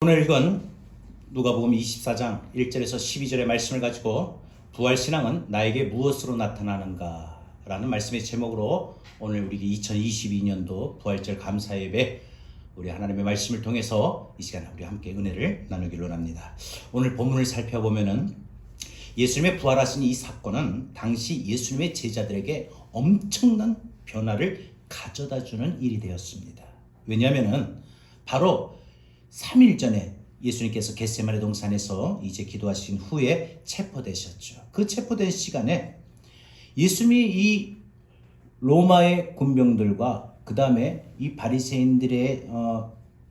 오늘 읽은 누가복음 24장 1절에서 12절의 말씀을 가지고 부활신앙은 나에게 무엇으로 나타나는가 라는 말씀의 제목으로 오늘 우리 2022년도 부활절 감사예배 우리 하나님의 말씀을 통해서 이 시간에 우리 함께 은혜를 나누기를 원합니다. 오늘 본문을 살펴보면은 예수님의 부활하신 이 사건은 당시 예수님의 제자들에게 엄청난 변화를 가져다주는 일이 되었습니다. 왜냐하면은 바로 3일 전에 예수님께서 겟세마네 동산에서 이제 기도하신 후에 체포되셨죠. 그 체포된 시간에 예수님이 이 로마의 군병들과 그 다음에 이 바리새인들의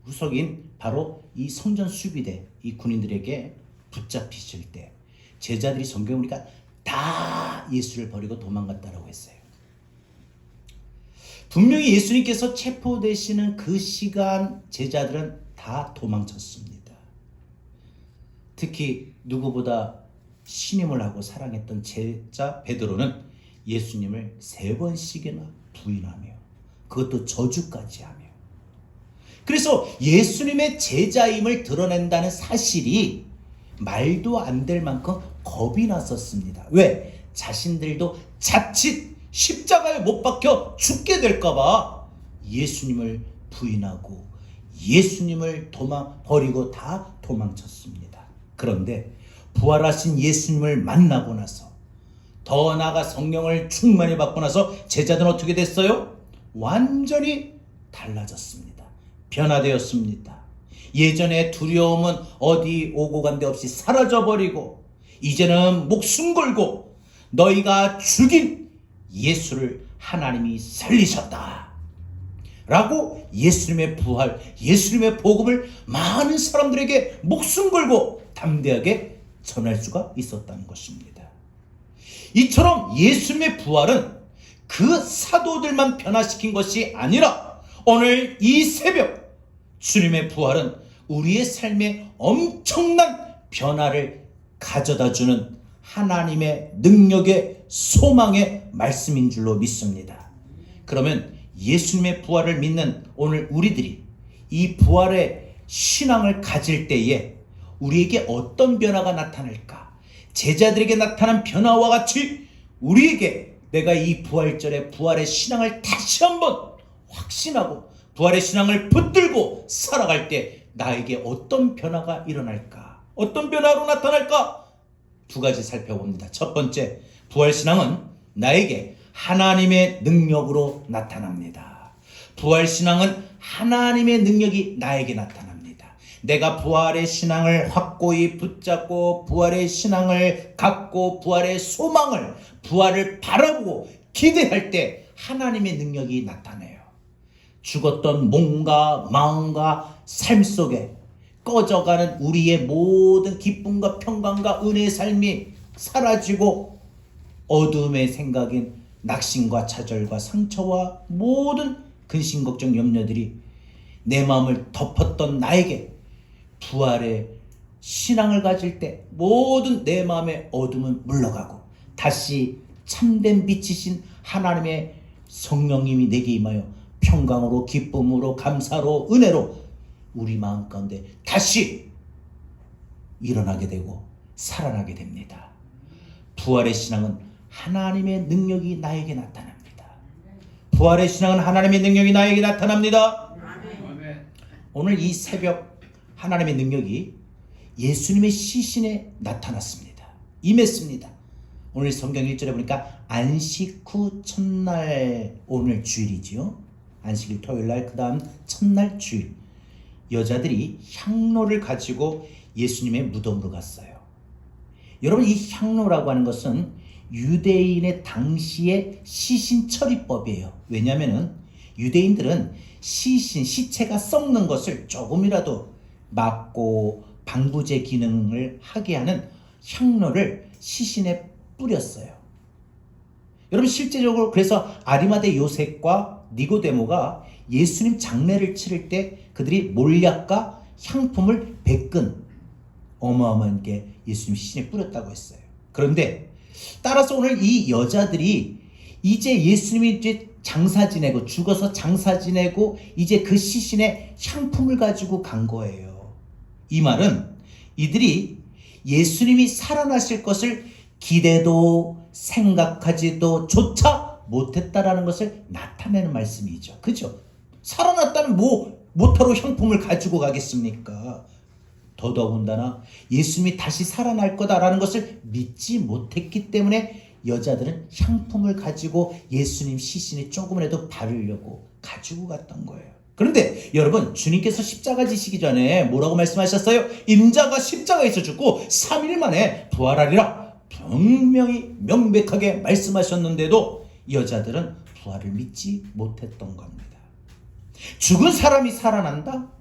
후속인 바로 이 성전 수비대 이 군인들에게 붙잡히실 때 제자들이 성경을 보니까 다 예수를 버리고 도망갔다라고 했어요. 분명히 예수님께서 체포되시는 그 시간 제자들은 다 도망쳤습니다. 특히 누구보다 신임을 하고 사랑했던 제자 베드로는 예수님을 3번씩이나 부인하며 그것도 저주까지 하며 그래서 예수님의 제자임을 드러낸다는 사실이 말도 안 될 만큼 겁이 났었습니다. 왜? 자신들도 자칫 십자가에 못 박혀 죽게 될까봐 예수님을 부인하고 예수님을 버리고 다 도망쳤습니다. 그런데 부활하신 예수님을 만나고 나서 더 나아가 성령을 충만히 받고 나서 제자들은 어떻게 됐어요? 완전히 달라졌습니다. 변화되었습니다. 예전에 두려움은 어디 오고 간데 없이 사라져버리고 이제는 목숨 걸고 너희가 죽인 예수를 하나님이 살리셨다 라고 예수님의 부활, 예수님의 복음을 많은 사람들에게 목숨 걸고 담대하게 전할 수가 있었다는 것입니다. 이처럼 예수님의 부활은 그 사도들만 변화시킨 것이 아니라 오늘 이 새벽 주님의 부활은 우리의 삶에 엄청난 변화를 가져다주는 하나님의 능력의 소망의 말씀인 줄로 믿습니다. 그러면 예수님의 부활을 믿는 오늘 우리들이 이 부활의 신앙을 가질 때에 우리에게 어떤 변화가 나타날까? 제자들에게 나타난 변화와 같이 우리에게 내가 이 부활절에 부활의 신앙을 다시 한번 확신하고 부활의 신앙을 붙들고 살아갈 때 나에게 어떤 변화가 일어날까? 어떤 변화로 나타날까? 2가지 살펴봅니다. 첫 번째, 부활신앙은 나에게 하나님의 능력으로 나타납니다. 부활신앙은 하나님의 능력이 나에게 나타납니다. 내가 부활의 신앙을 확고히 붙잡고 부활의 신앙을 갖고 부활의 소망을 부활을 바라보고 기대할 때 하나님의 능력이 나타나요. 죽었던 몸과 마음과 삶 속에 꺼져가는 우리의 모든 기쁨과 평강과 은혜의 삶이 사라지고 어둠의 생각인 낙심과 좌절과 상처와 모든 근심 걱정 염려들이 내 마음을 덮었던 나에게 부활의 신앙을 가질 때 모든 내 마음의 어둠은 물러가고 다시 참된 빛이신 하나님의 성령님이 내게 임하여 평강으로 기쁨으로 감사로 은혜로 우리 마음 가운데 다시 일어나게 되고 살아나게 됩니다. 부활의 신앙은 하나님의 능력이 나에게 나타납니다. 부활의 신앙은 하나님의 능력이 나에게 나타납니다. 오늘 이 새벽 하나님의 능력이 예수님의 시신에 나타났습니다. 임했습니다. 오늘 성경 1절에 보니까 안식 후 첫날 오늘 주일이지요. 안식일 토요일날 그 다음 첫날 주일 여자들이 향로를 가지고 예수님의 무덤으로 갔어요. 여러분 이 향로라고 하는 것은 유대인의 당시의 시신 처리법이에요. 왜냐하면 유대인들은 시체가 썩는 것을 조금이라도 막고 방부제 기능을 하게 하는 향로를 시신에 뿌렸어요. 여러분 실제적으로 그래서 아리마대 요셉과 니고데모가 예수님 장례를 치를 때 그들이 몰약과 향품을 100근 어마어마한 게 예수님 시신에 뿌렸다고 했어요. 그런데 따라서 오늘 이 여자들이 이제 예수님이 이제 장사 지내고 죽어서 장사 지내고 이제 그 시신에 향품을 가지고 간 거예요. 이 말은 이들이 예수님이 살아나실 것을 기대도 생각하지도 조차 못했다라는 것을 나타내는 말씀이죠. 그죠? 살아났다면 뭐하러 향품을 가지고 가겠습니까? 더더군다나 예수님이 다시 살아날 거다라는 것을 믿지 못했기 때문에 여자들은 향품을 가지고 예수님 시신에 조금이라도 바르려고 가지고 갔던 거예요. 그런데 여러분, 주님께서 십자가 지시기 전에 뭐라고 말씀하셨어요? 임자가 십자가에서 죽고 3일 만에 부활하리라 분명히 명백하게 말씀하셨는데도 여자들은 부활을 믿지 못했던 겁니다. 죽은 사람이 살아난다?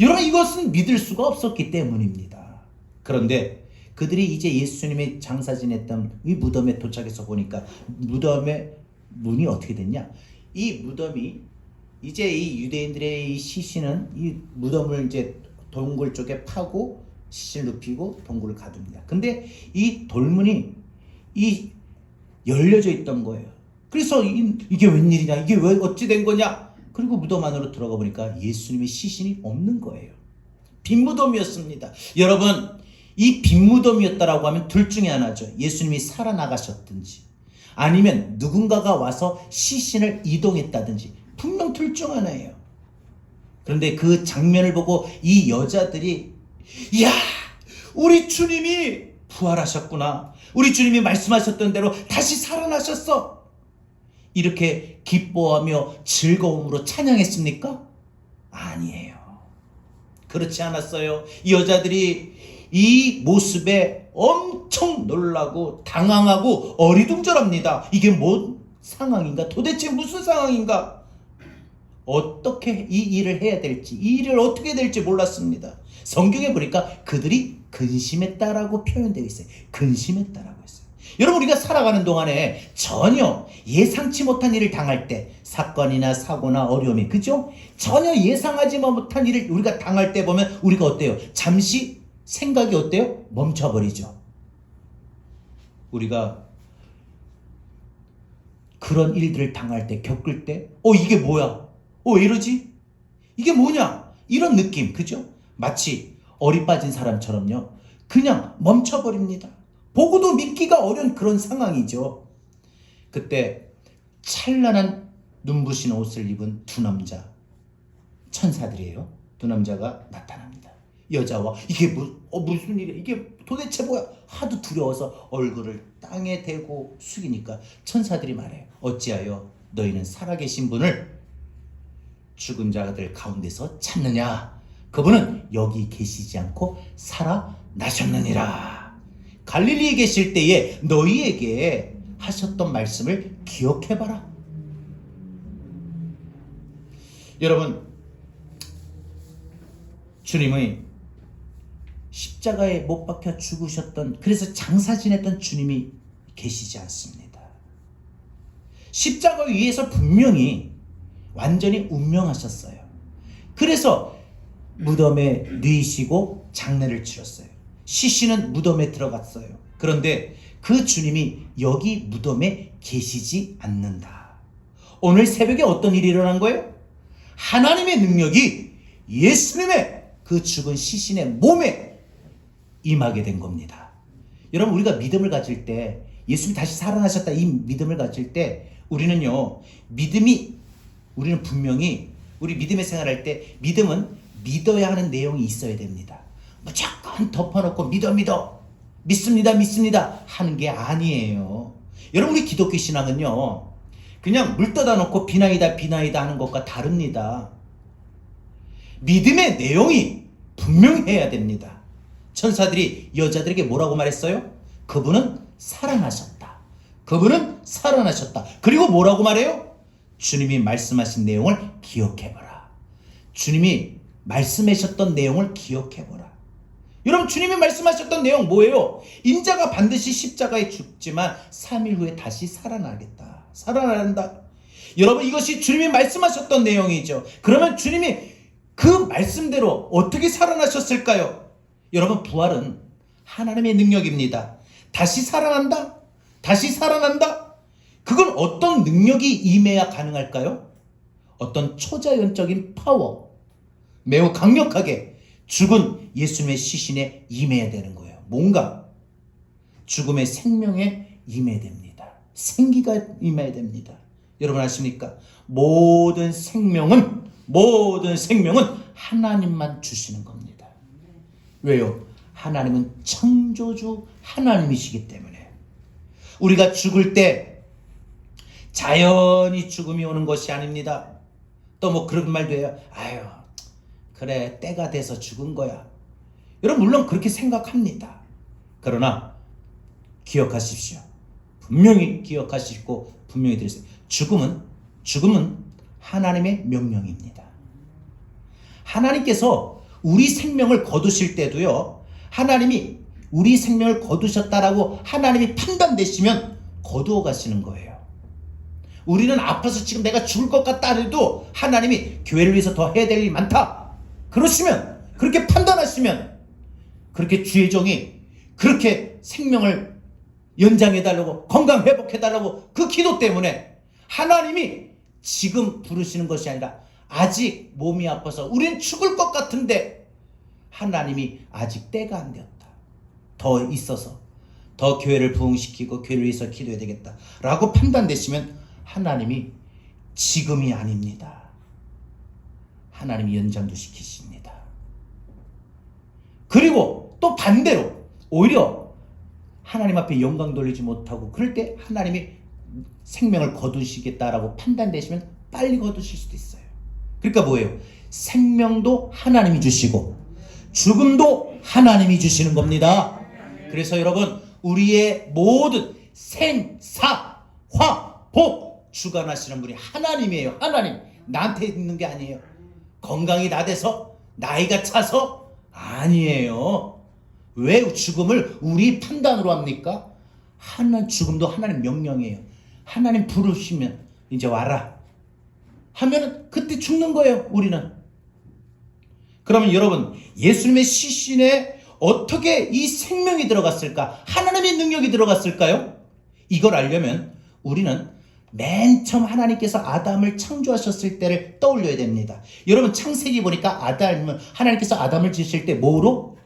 여러분, 이것은 믿을 수가 없었기 때문입니다. 그런데 그들이 이제 예수님의 장사 지냈던 이 무덤에 도착해서 보니까 무덤의 문이 어떻게 됐냐? 이 무덤이 이제 이 유대인들의 이 시신은 이 무덤을 이제 동굴 쪽에 파고 시신을 눕히고 동굴을 가둡니다. 근데 이 돌문이 이 열려져 있던 거예요. 그래서 이게 웬일이냐? 이게 왜 어찌 된 거냐? 그리고 무덤 안으로 들어가 보니까 예수님의 시신이 없는 거예요. 빈 무덤이었습니다. 여러분, 이 빈 무덤이었다라고 하면 둘 중에 하나죠. 예수님이 살아나가셨든지 아니면 누군가가 와서 시신을 이동했다든지 분명 둘 중 하나예요. 그런데 그 장면을 보고 이 여자들이 이야, 우리 주님이 부활하셨구나. 우리 주님이 말씀하셨던 대로 다시 살아나셨어. 이렇게 기뻐하며 즐거움으로 찬양했습니까? 아니에요. 그렇지 않았어요. 이 여자들이 이 모습에 엄청 놀라고 당황하고 어리둥절합니다. 이게 뭔 상황인가? 도대체 무슨 상황인가? 어떻게 이 일을 해야 될지, 이 일을 어떻게 해야 될지 몰랐습니다. 성경에 보니까 그들이 근심했다라고 표현되어 있어요. 근심했다라고 했어요. 여러분, 우리가 살아가는 동안에 전혀 예상치 못한 일을 당할 때, 사건이나 사고나 어려움이, 그죠? 전혀 예상하지 못한 일을 우리가 당할 때 보면 우리가 어때요? 잠시 생각이 어때요? 멈춰버리죠. 우리가 그런 일들을 당할 때, 겪을 때, 이게 뭐야? 왜 이러지? 이게 뭐냐? 이런 느낌, 그죠? 마치 어리 빠진 사람처럼요. 그냥 멈춰버립니다. 보고도 믿기가 어려운 그런 상황이죠. 그때 찬란한 눈부신 옷을 입은 두 남자, 천사들이에요. 두 남자가 나타납니다. 여자와 이게 무슨 일이야? 이게 도대체 뭐야? 하도 두려워서 얼굴을 땅에 대고 숙이니까 천사들이 말해요. 어찌하여 너희는 살아계신 분을 죽은 자들 가운데서 찾느냐? 그분은 여기 계시지 않고 살아나셨느니라. 갈릴리에 계실 때에 너희에게 하셨던 말씀을 기억해봐라. 여러분, 주님의 십자가에 못 박혀 죽으셨던, 그래서 장사 지냈던 주님이 계시지 않습니다. 십자가 위에서 분명히 완전히 운명하셨어요. 그래서 무덤에 누이시고 장례를 치렀어요. 시신은 무덤에 들어갔어요. 그런데 그 주님이 여기 무덤에 계시지 않는다. 오늘 새벽에 어떤 일이 일어난 거예요? 하나님의 능력이 예수님의 그 죽은 시신의 몸에 임하게 된 겁니다. 여러분, 우리가 믿음을 가질 때, 예수님이 다시 살아나셨다 이 믿음을 가질 때 우리는 분명히 우리 믿음의 생활할 때 믿음은 믿어야 하는 내용이 있어야 됩니다. 무조건 덮어놓고 믿습니다 하는 게 아니에요. 여러분, 우리 기독교 신앙은요, 그냥 물 떠다 놓고 비나이다 하는 것과 다릅니다. 믿음의 내용이 분명해야 됩니다. 천사들이 여자들에게 뭐라고 말했어요? 그분은 살아나셨다. 그분은 살아나셨다. 그리고 뭐라고 말해요? 주님이 말씀하신 내용을 기억해봐라. 주님이 말씀하셨던 내용을 기억해보라. 여러분, 주님이 말씀하셨던 내용 뭐예요? 인자가 반드시 십자가에 죽지만 3일 후에 다시 살아나겠다. 살아난다. 여러분, 이것이 주님이 말씀하셨던 내용이죠. 그러면 주님이 그 말씀대로 어떻게 살아나셨을까요? 여러분, 부활은 하나님의 능력입니다. 다시 살아난다? 다시 살아난다? 그건 어떤 능력이 임해야 가능할까요? 어떤 초자연적인 파워, 매우 강력하게 죽은 예수님의 시신에 임해야 되는 거예요. 뭔가 죽음의 생명에 임해야 됩니다. 생기가 임해야 됩니다. 여러분 아십니까? 모든 생명은 하나님만 주시는 겁니다. 왜요? 하나님은 창조주 하나님이시기 때문에. 우리가 죽을 때 자연히 죽음이 오는 것이 아닙니다. 또 뭐 그런 말도 해요. 아유, 그래, 때가 돼서 죽은 거야. 여러분 물론 그렇게 생각합니다. 그러나 기억하십시오. 분명히 기억하시고 분명히 들으세요. 죽음은 하나님의 명령입니다. 하나님께서 우리 생명을 거두실 때도요, 하나님이 우리 생명을 거두셨다라고 하나님이 판단되시면 거두어 가시는 거예요. 우리는 아파서 지금 내가 죽을 것 같다 해도 하나님이 교회를 위해서 더 해야 될 일이 많다, 그러시면, 그렇게 판단하시면, 그렇게 주의 종이 그렇게 생명을 연장해달라고, 건강 회복해달라고 그 기도 때문에 하나님이 지금 부르시는 것이 아니라 아직 몸이 아파서 우린 죽을 것 같은데 하나님이 아직 때가 안 되었다, 더 있어서 더 교회를 부흥시키고 교회를 위해서 기도해야 되겠다 라고 판단되시면 하나님이 지금이 아닙니다. 하나님이 연장도 시키십니다. 그리고 또 반대로 오히려 하나님 앞에 영광 돌리지 못하고 그럴 때 하나님이 생명을 거두시겠다라고 판단되시면 빨리 거두실 수도 있어요. 그러니까 뭐예요? 생명도 하나님이 주시고 죽음도 하나님이 주시는 겁니다. 그래서 여러분, 우리의 모든 생, 사, 화, 복 주관하시는 분이 하나님이에요. 하나님. 나한테 있는 게 아니에요. 건강이 나돼서, 나이가 차서 아니에요. 왜 죽음을 우리 판단으로 합니까? 죽음도 하나님 명령이에요. 하나님 부르시면 이제 와라 하면은 그때 죽는 거예요, 우리는. 그러면 여러분, 예수님의 시신에 어떻게 이 생명이 들어갔을까? 하나님의 능력이 들어갔을까요? 이걸 알려면 우리는 맨 처음 하나님께서 아담을 창조하셨을 때를 떠올려야 됩니다. 여러분, 창세기 보니까 하나님께서 아담을 지으실 때 뭐로요?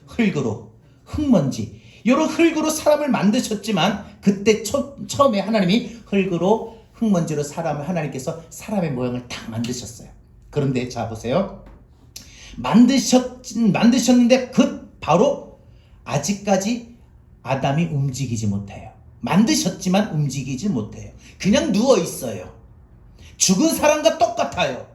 흙으로, 흙먼지. 여러 흙으로 사람을 만드셨지만 그때 처음에 하나님이 흙먼지로 하나님께서 사람의 모양을 딱 만드셨어요. 그런데 자 보세요. 만드셨는데 바로 아직까지 아담이 움직이지 못해요. 만드셨지만 움직이지 못해요. 그냥 누워 있어요. 죽은 사람과 똑같아요.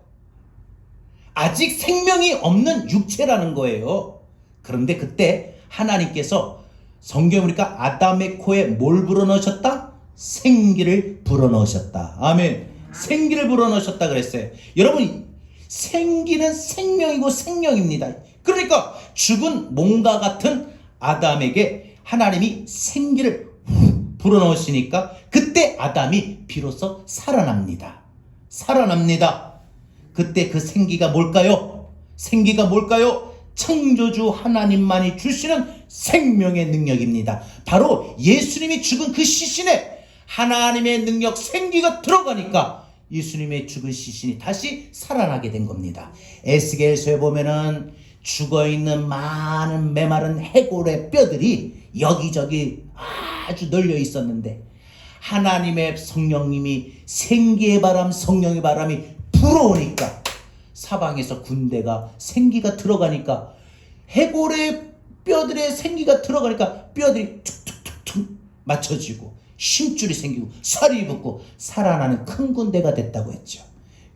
아직 생명이 없는 육체라는 거예요. 그런데 그때 하나님께서 성경에 보니까 아담의 코에 뭘 불어넣으셨다? 생기를 불어넣으셨다. 아멘. 생기를 불어넣으셨다 그랬어요. 여러분, 생기는 생명이고 생명입니다. 그러니까 죽은 몸과 같은 아담에게 하나님이 생기를 불어넣으시니까 그때 아담이 비로소 살아납니다. 그때 그 생기가 뭘까요? 창조주 하나님만이 주시는 생명의 능력입니다. 바로 예수님이 죽은 그 시신에 하나님의 능력, 생기가 들어가니까 예수님의 죽은 시신이 다시 살아나게 된 겁니다. 에스겔서에 보면은 죽어있는 많은 메마른 해골의 뼈들이 여기저기 아주 널려 있었는데 하나님의 성령님이 생기의 바람, 성령의 바람이 불어오니까 사방에서 군대가 생기가 들어가니까 해골의 뼈들에 생기가 들어가니까 뼈들이 툭툭툭툭 맞춰지고 힘줄이 생기고 살이 붙고 살아나는 큰 군대가 됐다고 했죠.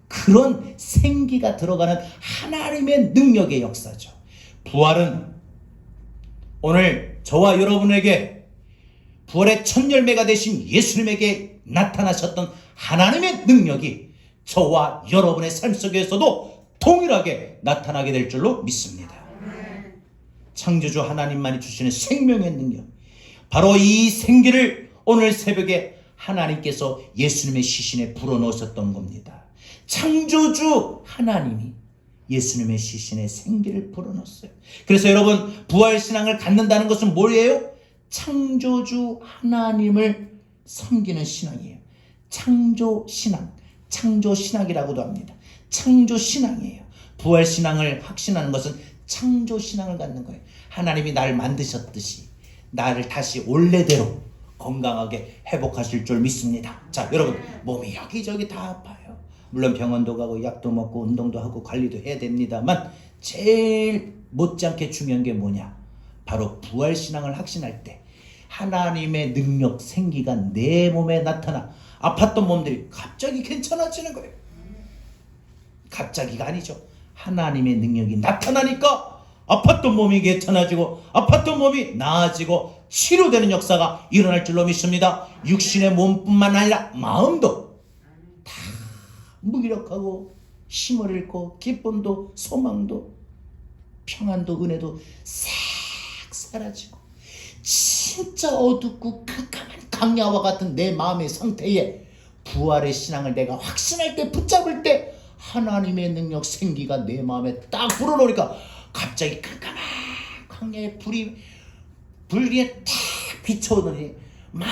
그런 생기가 들어가는 하나님의 능력의 역사죠. 부활은 오늘 저와 여러분에게 부활의 첫 열매가 되신 예수님에게 나타나셨던 하나님의 능력이 저와 여러분의 삶 속에서도 동일하게 나타나게 될 줄로 믿습니다. 창조주 하나님만이 주시는 생명의 능력, 바로 이 생기를 오늘 새벽에 하나님께서 예수님의 시신에 불어넣으셨던 겁니다. 창조주 하나님이 예수님의 시신에 생기를 불어넣었어요. 그래서 여러분, 부활신앙을 갖는다는 것은 뭐예요? 창조주 하나님을 섬기는 신앙이에요. 창조신앙이라고도 합니다. 창조신앙이에요. 부활신앙을 확신하는 것은 창조신앙을 갖는 거예요. 하나님이 나를 만드셨듯이 나를 다시 원래대로 건강하게 회복하실 줄 믿습니다. 자, 여러분, 몸이 여기저기 다 아파요. 물론 병원도 가고 약도 먹고 운동도 하고 관리도 해야 됩니다만 제일 못지않게 중요한 게 뭐냐? 바로 부활신앙을 확신할 때 하나님의 능력, 생기가 내 몸에 나타나 아팠던 몸들이 갑자기 괜찮아지는 거예요. 갑자기가 아니죠. 하나님의 능력이 나타나니까 아팠던 몸이 괜찮아지고 아팠던 몸이 나아지고 치료되는 역사가 일어날 줄로 믿습니다. 육신의 몸뿐만 아니라 마음도 다 무기력하고 힘을 잃고 기쁨도 소망도 평안도 은혜도 싹 사라지고 진짜 어둡고 캄캄한 강야와 같은 내 마음의 상태에 부활의 신앙을 내가 확신할 때 붙잡을 때 하나님의 능력 생기가 내 마음에 딱 불어넣으니까 갑자기 캄캄한 광야의 불이 딱 비춰오더니 막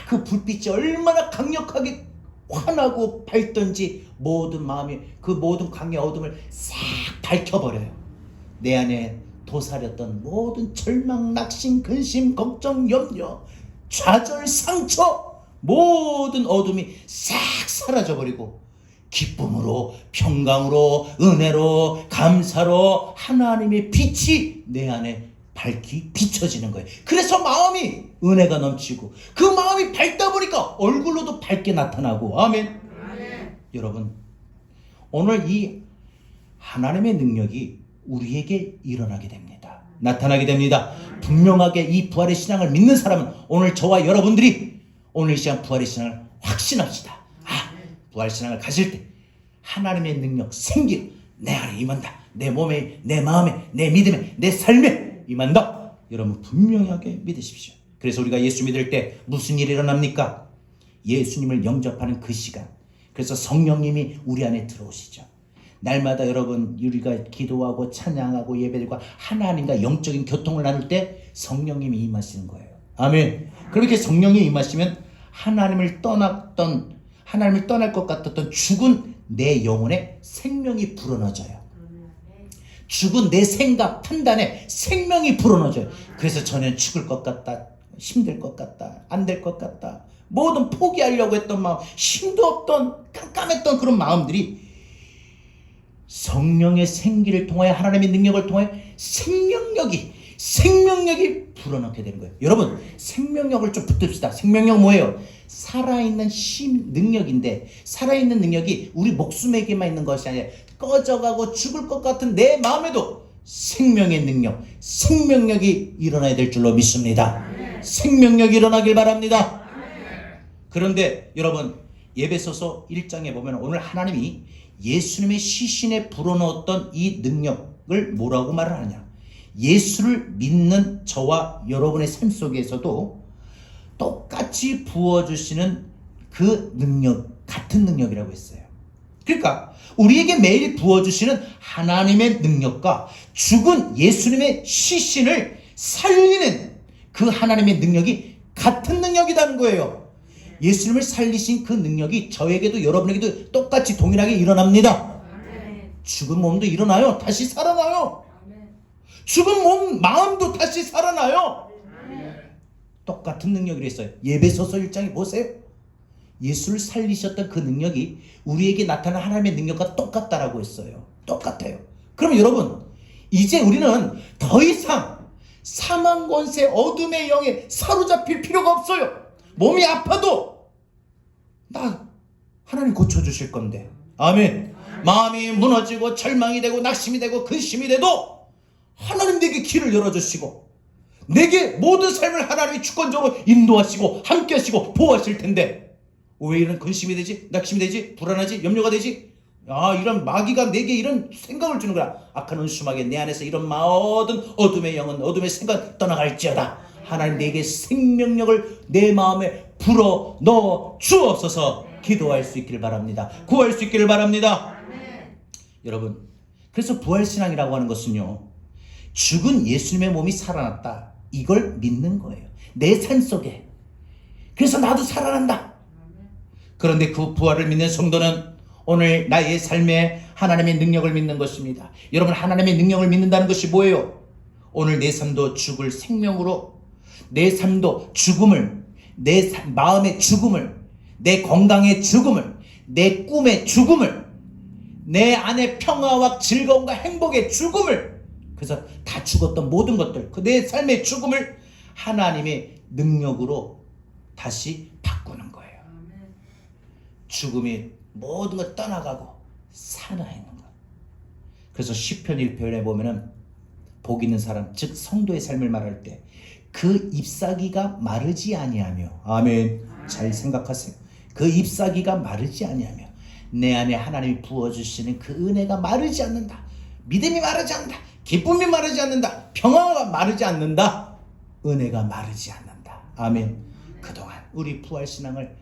그 불빛이 얼마나 강력하게 환하고 밝던지 모든 마음이 그 모든 광야 어둠을 싹 밝혀버려요. 내 안에 도사렸던 모든 절망, 낙심, 근심, 걱정, 염려, 좌절, 상처 모든 어둠이 싹 사라져버리고 기쁨으로, 평강으로, 은혜로, 감사로 하나님의 빛이 내 안에 밝히 비춰지는 거예요. 그래서 마음이 은혜가 넘치고 그 마음이 밝다 보니까 얼굴로도 밝게 나타나고 아멘. 여러분, 오늘 이 하나님의 능력이 우리에게 일어나게 됩니다. 나타나게 됩니다. 분명하게 이 부활의 신앙을 믿는 사람은 오늘 저와 여러분들이 오늘 이 시간 부활의 신앙을 확신합시다. 부활 신앙을 가질 때 하나님의 능력 생기 내 안에 임한다. 내 몸에, 내 마음에, 내 믿음에, 내 삶에 임한다. 여러분 분명하게 믿으십시오. 그래서 우리가 예수 믿을 때 무슨 일이 일어납니까? 예수님을 영접하는 그 시간. 그래서 성령님이 우리 안에 들어오시죠. 날마다 여러분 우리가 기도하고 찬양하고 예배드리고 하나님과 영적인 교통을 나눌 때 성령님이 임하시는 거예요. 아멘. 그렇게 성령이 임하시면 하나님을 떠날 것 같았던 죽은 내 영혼에 생명이 불어넣어져요. 죽은 내 생각, 판단에 생명이 불어넣어져요. 그래서 저는 죽을 것 같다, 힘들 것 같다, 안 될 것 같다, 뭐든 포기하려고 했던 마음, 힘도 없던 깜깜했던 그런 마음들이 성령의 생기를 통하여 하나님의 능력을 통하여 생명력이 불어넣게 되는 거예요. 여러분 생명력을 좀 붙듭시다. 생명력 뭐예요? 살아있는 능력인데 살아있는 능력이 우리 목숨에게만 있는 것이 아니라 꺼져가고 죽을 것 같은 내 마음에도 생명의 능력, 생명력이 일어나야 될 줄로 믿습니다. 생명력이 일어나길 바랍니다. 그런데 여러분 에베소서 1장에 보면 오늘 하나님이 예수님의 시신에 불어넣었던 이 능력을 뭐라고 말을 하냐? 예수를 믿는 저와 여러분의 삶 속에서도 똑같이 부어주시는 그 능력, 같은 능력이라고 했어요. 그러니까 우리에게 매일 부어주시는 하나님의 능력과 죽은 예수님의 시신을 살리는 그 하나님의 능력이 같은 능력이라는 거예요. 예수님을 살리신 그 능력이 저에게도 여러분에게도 똑같이 동일하게 일어납니다. 죽은 몸도 일어나요. 다시 살아나요. 죽은 몸, 마음도 다시 살아나요. 똑같은 능력이라 했어요. 에베소서 1장에 보세요. 예수를 살리셨던 그 능력이 우리에게 나타난 하나님의 능력과 똑같다라고 했어요. 똑같아요. 그럼 여러분 이제 우리는 더 이상 사망 권세 어둠의 영에 사로잡힐 필요가 없어요. 몸이 아파도 나 하나님 고쳐주실 건데 아멘. 마음이 무너지고 절망이 되고 낙심이 되고 근심이 돼도 하나님 내게 길을 열어주시고 내게 모든 삶을 하나님이 주권적으로 인도하시고 함께 하시고 보호하실 텐데 왜 이런 근심이 되지? 낙심이 되지? 불안하지? 염려가 되지? 이런 마귀가 내게 이런 생각을 주는 거야. 악한 은수마귀 내 안에서 이런 모든 어둠의 영은 어둠의 생각 떠나갈지어다. 하나님 내게 생명력을 내 마음에 불어 넣어 주옵소서. 기도할 수 있기를 바랍니다. 구할 수 있기를 바랍니다. 여러분 그래서 부활신앙이라고 하는 것은요 죽은 예수님의 몸이 살아났다 이걸 믿는 거예요. 내 삶 속에. 그래서 나도 살아난다. 그런데 그 부활을 믿는 성도는 오늘 나의 삶에 하나님의 능력을 믿는 것입니다. 여러분, 하나님의 능력을 믿는다는 것이 뭐예요? 오늘 내 삶도 죽을 생명으로, 내 삶도 죽음을, 내 마음의 죽음을, 내 건강의 죽음을, 내 꿈의 죽음을, 내 안의 평화와 즐거움과 행복의 죽음을, 그래서 다 죽었던 모든 것들, 그 내 삶의 죽음을 하나님의 능력으로 다시 바꾸는 거예요. 죽음이 모든 걸 떠나가고 살아있는 것. 그래서 시편 1편에 보면은 복 있는 사람, 즉 성도의 삶을 말할 때 그 잎사귀가 마르지 아니하며, 아멘. 잘 생각하세요. 그 잎사귀가 마르지 아니하며 내 안에 하나님이 부어주시는 그 은혜가 마르지 않는다. 믿음이 마르지 않는다. 기쁨이 마르지 않는다. 평화가 마르지 않는다. 은혜가 마르지 않는다. 아멘. 그동안 우리 부활신앙을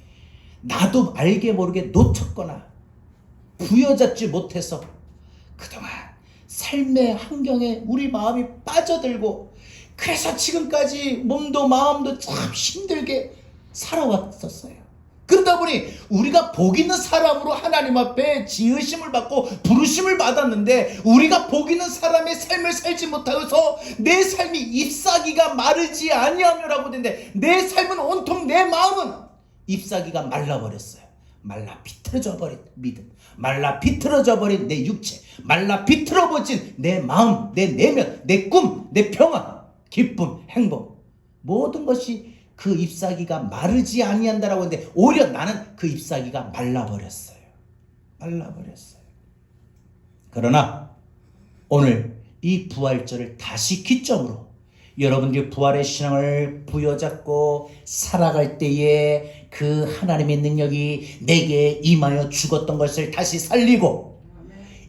나도 알게 모르게 놓쳤거나 부여잡지 못해서 그동안 삶의 환경에 우리 마음이 빠져들고, 그래서 지금까지 몸도 마음도 참 힘들게 살아왔었어요. 그러다 보니 우리가 복 있는 사람으로 하나님 앞에 지으심을 받고 부르심을 받았는데, 우리가 복 있는 사람의 삶을 살지 못하여서 내 삶이 잎사귀가 마르지 아니하며라고 되는데, 내 삶은 온통, 내 마음은 잎사귀가 말라버렸어요. 말라 비틀어져 버린 믿음, 말라 비틀어져 버린 내 육체, 말라 비틀어버진 내 마음, 내 내면, 내 꿈, 내 평화, 기쁨, 행복, 모든 것이 그 잎사귀가 마르지 아니한다라고 하는데, 오히려 나는 그 잎사귀가 말라버렸어요. 말라버렸어요. 그러나 오늘 이 부활절을 다시 기점으로 여러분들이 부활의 신앙을 부여잡고 살아갈 때에 그 하나님의 능력이 내게 임하여 죽었던 것을 다시 살리고,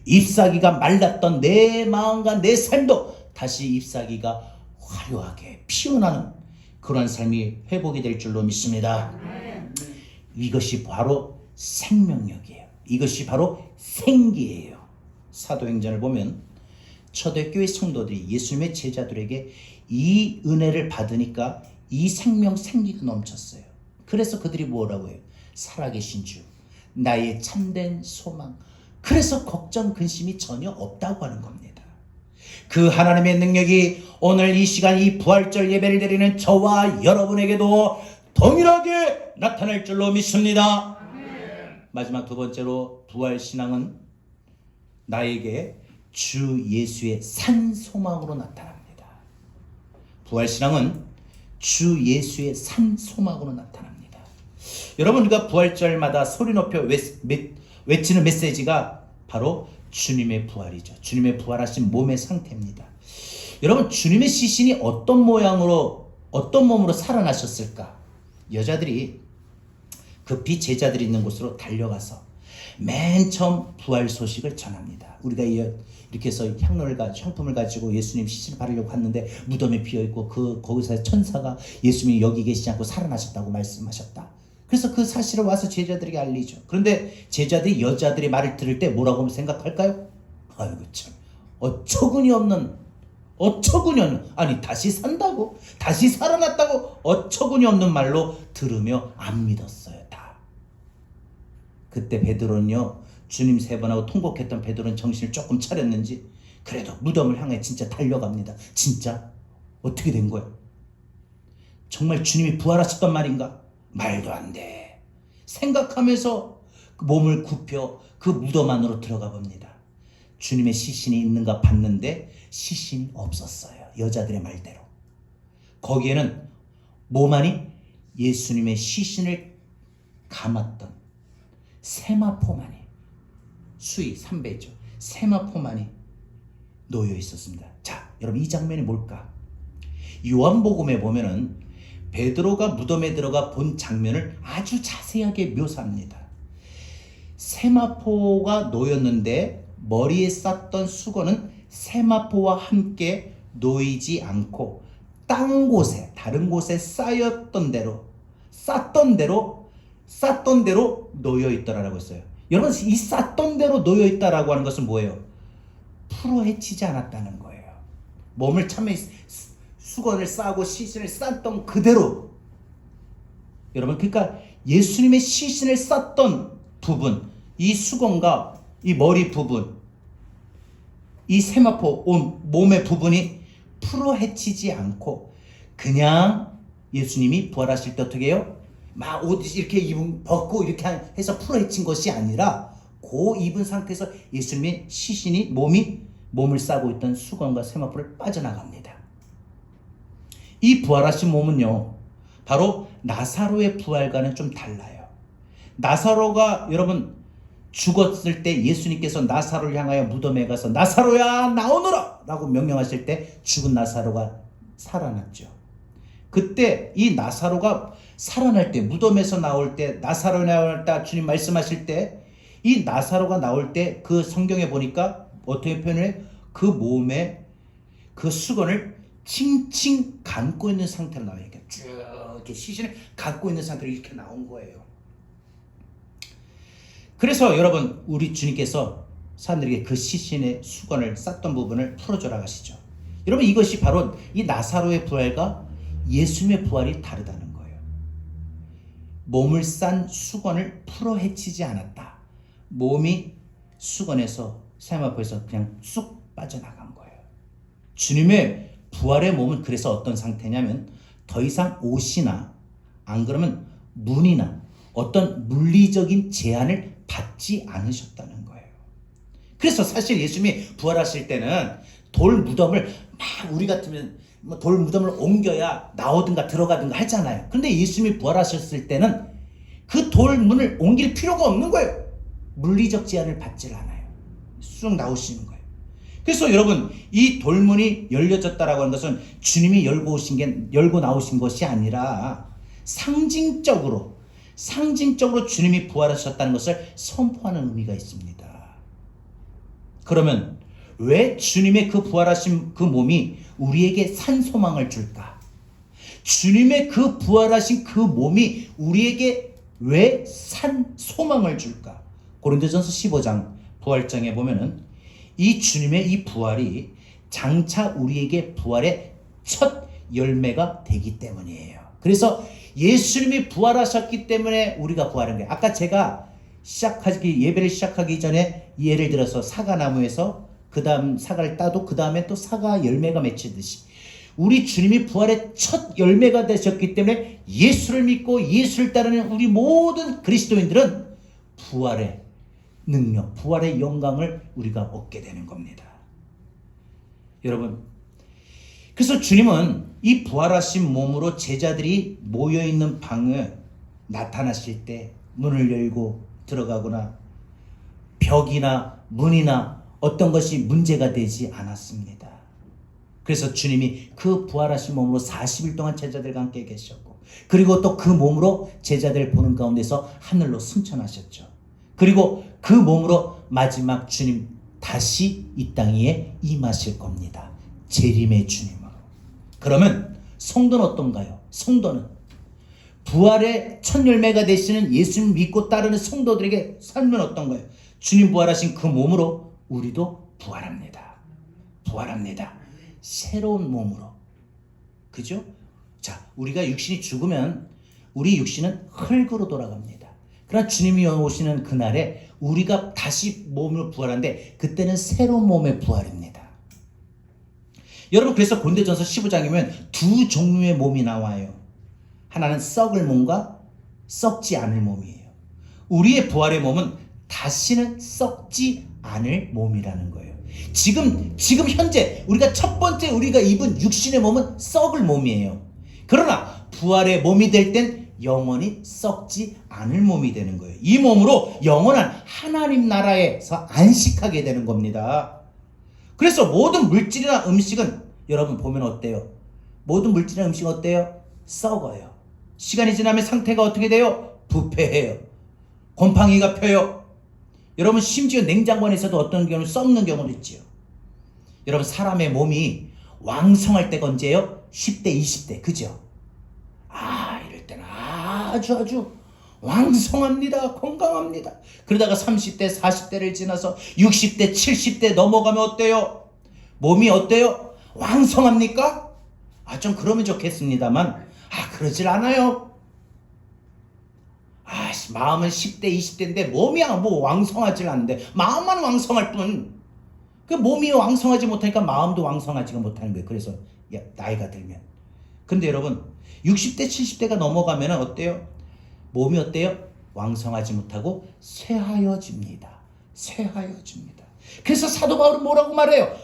잎사귀가 말랐던 내 마음과 내 삶도 다시 잎사귀가 화려하게 피어나는 그런 삶이 회복이 될 줄로 믿습니다. 이것이 바로 생명력이에요. 이것이 바로 생기예요. 사도행전을 보면 초대교회 성도들이 예수님의 제자들에게 이 은혜를 받으니까 이 생기가 넘쳤어요. 그래서 그들이 뭐라고 해요? 살아계신 주, 나의 참된 소망. 그래서 걱정, 근심이 전혀 없다고 하는 겁니다. 그 하나님의 능력이 오늘 이 시간 이 부활절 예배를 드리는 저와 여러분에게도 동일하게 나타날 줄로 믿습니다. 마지막 두 번째로, 부활신앙은 나에게 주 예수의 산 소망으로 나타납니다. 부활신앙은 주 예수의 산 소망으로 나타납니다. 여러분, 우리가 부활절마다 소리 높여 외치는 메시지가 바로 주님의 부활이죠. 주님의 부활하신 몸의 상태입니다. 여러분, 주님의 시신이 어떤 모양으로, 어떤 몸으로 살아나셨을까? 여자들이 급히 제자들이 있는 곳으로 달려가서 맨 처음 부활 소식을 전합니다. 우리가 이렇게 해서 향품을 가지고 예수님 시신을 바르려고 갔는데 무덤에 비어있고 거기서 천사가 예수님이 여기 계시지 않고 살아나셨다고 말씀하셨다. 그래서 그 사실을 와서 제자들에게 알리죠. 그런데 제자들이 여자들의 말을 들을 때 뭐라고 생각할까요? 아이고 참, 어처구니 없는, 아니 다시 산다고? 다시 살아났다고? 어처구니 없는 말로 들으며 안 믿었어요. 다. 그때 베드로는요, 주님 3번하고 통곡했던 베드로는 정신을 조금 차렸는지 그래도 무덤을 향해 진짜 달려갑니다. 진짜? 어떻게 된 거야? 정말 주님이 부활하셨단 말인가? 말도 안 돼. 생각하면서 몸을 굽혀 그 무덤 안으로 들어가 봅니다. 주님의 시신이 있는가 봤는데 시신이 없었어요. 여자들의 말대로. 거기에는 뭐만이? 예수님의 시신을 감았던 세마포만이, 수의 3배죠. 세마포만이 놓여 있었습니다. 자, 여러분, 이 장면이 뭘까? 요한복음에 보면은 베드로가 무덤에 들어가 본 장면을 아주 자세하게 묘사합니다. 세마포가 놓였는데 머리에 쌌던 수건은 세마포와 함께 놓이지 않고 다른 곳에 쌌던 대로 놓여 있더라라고 했어요. 여러분, 이 쌌던 대로 놓여 있다라고 하는 것은 뭐예요? 풀어헤치지 않았다는 거예요. 몸을 참에 수건을 싸고 시신을 쌌던 그대로. 여러분, 그러니까 예수님의 시신을 쌌던 부분, 이 수건과 이 머리 부분, 이 세마포 온 몸의 부분이 풀어헤치지 않고 그냥 예수님이 부활하실 때 어떻게 해요? 막 옷 이렇게 벗고 이렇게 해서 풀어헤친 것이 아니라 그 입은 상태에서 예수님의 시신이 몸을 싸고 있던 수건과 세마포를 빠져나갑니다. 이 부활하신 몸은요, 바로 나사로의 부활과는 좀 달라요. 나사로가 여러분 죽었을 때 예수님께서 나사로를 향하여 무덤에 가서 나사로야 나오너라 라고 명령하실 때 죽은 나사로가 살아났죠. 그때 이 나사로가 살아날 때, 무덤에서 나올 때, 나사로 나올 때 주님 말씀하실 때 이 나사로가 나올 때 그 성경에 보니까 어떻게 표현해? 그 몸에 그 수건을 칭칭 감고 있는 상태로 나와요. 이렇게 쭉 이렇게 시신을 감고 있는 상태로 이렇게 나온 거예요. 그래서 여러분, 우리 주님께서 사람들에게 그 시신의 수건을 쌌던 부분을 풀어줘라 하시죠. 여러분, 이것이 바로 이 나사로의 부활과 예수님의 부활이 다르다는 거예요. 몸을 싼 수건을 풀어헤치지 않았다. 몸이 수건에서 세마포에서 그냥 쑥 빠져나간 거예요. 주님의 부활의 몸은 그래서 어떤 상태냐면 더 이상 옷이나 안 그러면 문이나 어떤 물리적인 제한을 받지 않으셨다는 거예요. 그래서 사실 예수님이 부활하실 때는 돌 무덤을 막 우리 같으면 돌 무덤을 옮겨야 나오든가 들어가든가 하잖아요. 그런데 예수님이 부활하셨을 때는 그 돌 문을 옮길 필요가 없는 거예요. 물리적 제한을 받질 않아요. 쑥 나오시는 거예요. 그래서 여러분, 이 돌문이 열려졌다라고 하는 것은 주님이 열고 나오신 것이 아니라 상징적으로 주님이 부활하셨다는 것을 선포하는 의미가 있습니다. 그러면 왜 주님의 그 부활하신 그 몸이 우리에게 산 소망을 줄까? 주님의 그 부활하신 그 몸이 우리에게 왜 산 소망을 줄까? 고린도전서 15장 부활장에 보면은 이 주님의 이 부활이 장차 우리에게 부활의 첫 열매가 되기 때문이에요. 그래서 예수님이 부활하셨기 때문에 우리가 부활한 거예요. 아까 제가 예배를 시작하기 전에 예를 들어서 사과나무에서 그 다음 사과를 따도 그 다음에 또 사과 열매가 맺히듯이 우리 주님이 부활의 첫 열매가 되셨기 때문에 예수를 믿고 예수를 따르는 우리 모든 그리스도인들은 부활의 능력, 부활의 영광을 우리가 얻게 되는 겁니다. 여러분, 그래서 주님은 이 부활하신 몸으로 제자들이 모여있는 방에 나타나실 때 문을 열고 들어가거나 벽이나 문이나 어떤 것이 문제가 되지 않았습니다. 그래서 주님이 그 부활하신 몸으로 40일 동안 제자들과 함께 계셨고, 그리고 또 그 몸으로 제자들 보는 가운데서 하늘로 승천하셨죠. 그리고 그 몸으로 마지막 주님 다시 이 땅 위에 임하실 겁니다. 재림의 주님으로. 그러면 성도는 어떤가요? 성도는 부활의 첫 열매가 되시는 예수님 믿고 따르는 성도들에게 살면 어떤가요? 주님 부활하신 그 몸으로 우리도 부활합니다. 부활합니다. 새로운 몸으로. 그죠? 자, 우리가 육신이 죽으면 우리 육신은 흙으로 돌아갑니다. 그러나 주님이 오시는 그날에 우리가 다시 몸으로 부활하는데 그때는 새로운 몸의 부활입니다. 여러분, 그래서 고린도전서 15장이면 두 종류의 몸이 나와요. 하나는 썩을 몸과 썩지 않을 몸이에요. 우리의 부활의 몸은 다시는 썩지 않을 몸이라는 거예요. 지금 현재 우리가 첫 번째 우리가 입은 육신의 몸은 썩을 몸이에요. 그러나 부활의 몸이 될 땐 영원히 썩지 않을 몸이 되는 거예요. 이 몸으로 영원한 하나님 나라에서 안식하게 되는 겁니다. 그래서 모든 물질이나 음식은 여러분 보면 어때요? 모든 물질이나 음식은 어때요? 썩어요. 시간이 지나면 상태가 어떻게 돼요? 부패해요. 곰팡이가 펴요. 여러분, 심지어 냉장고 안에서도 어떤 경우는 썩는 경우도 있지요. 여러분, 사람의 몸이 왕성할 때가 언제예요? 10대, 20대. 그죠? 이럴 때는 아주 왕성합니다. 건강합니다. 그러다가 30대, 40대를 지나서 60대, 70대 넘어가면 어때요? 몸이 어때요? 왕성합니까? 좀 그러면 좋겠습니다만, 그러질 않아요. 마음은 10대, 20대인데 몸이야 뭐 왕성하지 않는데 마음만 왕성할 뿐. 그 몸이 왕성하지 못하니까 마음도 왕성하지가 못하는 거예요. 그래서 나이가 들면. 근데 여러분 60대, 70대가 넘어가면 어때요? 몸이 어때요? 왕성하지 못하고 쇠하여집니다. 쇠하여집니다. 그래서 사도 바울은 뭐라고 말해요?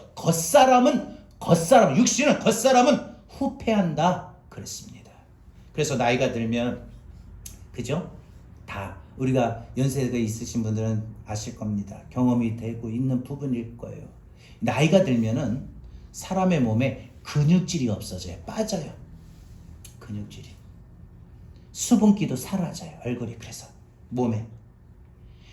육신은 겉사람은 후패한다 그랬습니다. 그래서 나이가 들면 그죠? 다 우리가 연세가 있으신 분들은 아실 겁니다. 경험이 되고 있는 부분일 거예요. 나이가 들면은 사람의 몸에 근육질이 없어져요. 빠져요. 근육질이. 수분기도 사라져요. 얼굴이 그래서 몸에.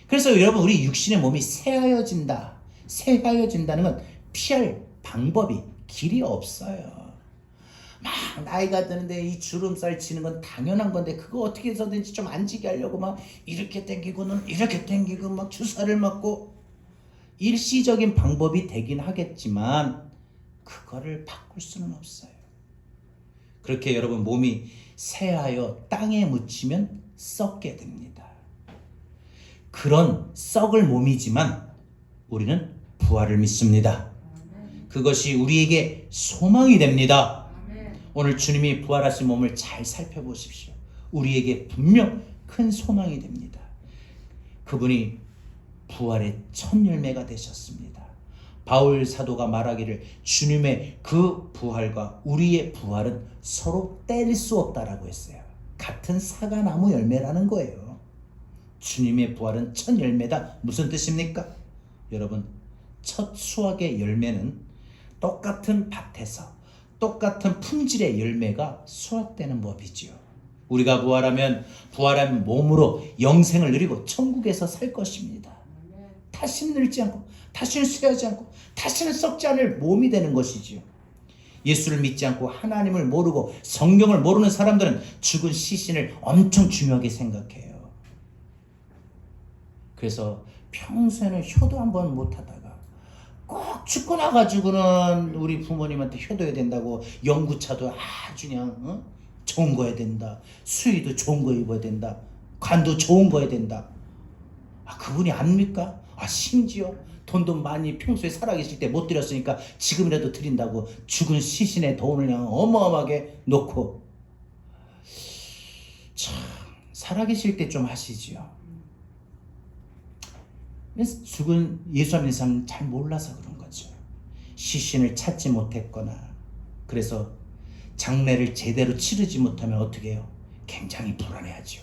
그래서 여러분 우리 육신의 몸이 쇠하여진다. 쇠하여진다는 건 피할 방법이 길이 없어요. 막 나이가 드는데 이 주름살 치는 건 당연한 건데 그거 어떻게 해서든지 좀 안 지게 하려고 막 이렇게 당기고는 이렇게 당기고 막 주사를 맞고 일시적인 방법이 되긴 하겠지만 그거를 바꿀 수는 없어요. 그렇게 여러분 몸이 쇠하여 땅에 묻히면 썩게 됩니다. 그런 썩을 몸이지만 우리는 부활을 믿습니다. 그것이 우리에게 소망이 됩니다. 오늘 주님이 부활하신 몸을 잘 살펴보십시오. 우리에게 분명 큰 소망이 됩니다. 그분이 부활의 첫 열매가 되셨습니다. 바울 사도가 말하기를 주님의 그 부활과 우리의 부활은 서로 뗄 수 없다라고 했어요. 같은 사과나무 열매라는 거예요. 주님의 부활은 첫 열매다. 무슨 뜻입니까? 여러분, 첫 수확의 열매는 똑같은 밭에서 똑같은 품질의 열매가 수확되는 법이지요. 우리가 부활한 몸으로 영생을 누리고 천국에서 살 것입니다. 다시는 늙지 않고 다시는 쇠하지 않고 다시는 썩지 않을 몸이 되는 것이지요. 예수를 믿지 않고 하나님을 모르고 성경을 모르는 사람들은 죽은 시신을 엄청 중요하게 생각해요. 그래서 평소에는 효도 한번 못하다가 꼭 죽고 나가지고는 우리 부모님한테 효도해야 된다고 연구차도 아주 그냥 좋은 거 해야 된다. 수의도 좋은 거 입어야 된다. 관도 좋은 거 해야 된다. 그분이 압니까? 심지어 돈도 많이 평소에 살아계실 때 못 드렸으니까 지금이라도 드린다고 죽은 시신의 돈을 그냥 어마어마하게 놓고 참 살아계실 때 좀 하시지요. 죽은 예수 믿는 사람은 잘 몰라서 그런 거죠. 시신을 찾지 못했거나 그래서 장례를 제대로 치르지 못하면 어떻게 해요? 굉장히 불안해하죠.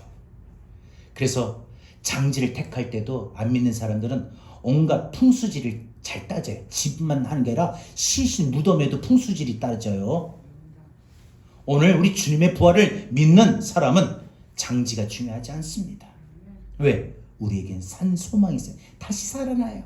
그래서 장지를 택할 때도 안 믿는 사람들은 온갖 풍수지를 잘 따져요. 집만 하는 게 아니라 시신 무덤에도 풍수지를 따져요. 오늘 우리 주님의 부활을 믿는 사람은 장지가 중요하지 않습니다. 왜? 우리에겐 산 소망이 있어요. 다시 살아나요.